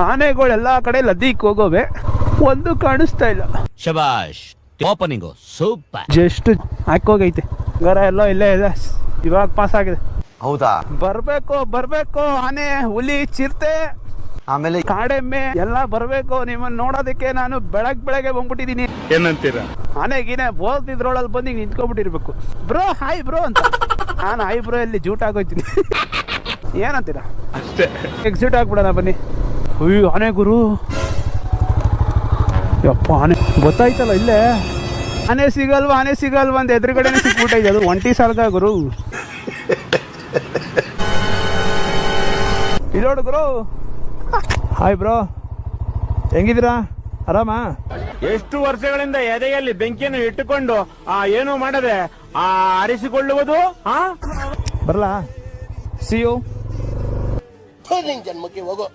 ಆನೆಗಳು ಎಲ್ಲಾ ಕಡೆ ಲದ್ದಿಕ್ ಹೋಗೋವೆ, ಒಂದು ಕಾಣಿಸ್ತಾ ಇಲ್ಲ. ಶಬಾಷ್, ಓಪನಿಂಗು ಸೂಪರ್. ಜಸ್ಟ್ ಹಾಕೋಗೈತೆ ಗರ ಎಲ್ಲೋ ಇಲ್ಲೇ ಇದೆ, ಇವಾಗ ಪಾಸ್ ಆಗಿದೆ. ಹೌದಾ? ಬರ್ಬೇಕು ಆನೆ, ಹುಲಿ, ಚಿರತೆ, ಆಮೇಲೆ ಕಾಡೆಮ್ಮೆ ಎಲ್ಲ ಬರ್ಬೇಕು. ನಿಮ್ಮನ್ನ ನೋಡೋದಕ್ಕೆ ನಾನು ಬೆಳಗ್ಗೆ ಬಂದ್ಬಿಟ್ಟಿದೀನಿ. ಏನಂತೀರಾ? ಆನೆಗಿನೇ ಬೋಲ್ತಿದ್ರೊಳಲ್ಲಿ ಬಂದು ನಿಂತ್ಕೊಂಡ್ಬಿಟ್ಟಿರ್ಬೇಕು. ಬ್ರೋ ಹಾಯ್ ಬ್ರೋ ಅಂತ. ನಾನು ಹಾಯ್ ಬ್ರೋ ಎಲ್ಲಿ ಜೂಟ್ ಆಗೋಯ್ತೀನಿ. ಏನಂತೀರಾ? ಅಷ್ಟೇ. ಎಕ್ಸಿಟ್ ಆಗ್ಬಿಡೋಣ ಬನ್ನಿ. ಅಯ್ಯೋ ಆನೆ ಗುರು, ಯಪ್ಪ ಆನೆ ಗೊತ್ತಾಯ್ತಲ್ಲ ಇಲ್ಲೇ. ಆನೆ ಸಿಗಲ್ವಾ ಅಂತ ಎದುರುಗಡೆನೆ ಸಿಕ್ಬಿಟ್ಟೈತೆ. ಅದು ಒಂಟಿ ಸರ್ಗ ಗುರು. ಇಲ್ಲೋಡು ಗುರು. Hi bro, ಹೆಂಗಿದ್ದೀರಾ? ಆರಾಮ? ಎಷ್ಟು ವರ್ಷಗಳಿಂದ ಎದೆಯಲ್ಲಿ ಬೆಂಕಿಯನ್ನು ಇಟ್ಟುಕೊಂಡು ಏನು ಮಾಡದೆ ಆರಿಸಿಕೊಳ್ಳುವುದು? ಬರಲಾ? See you. ಜನ್ಮಕ್ಕೆ ಹೋಗೋ.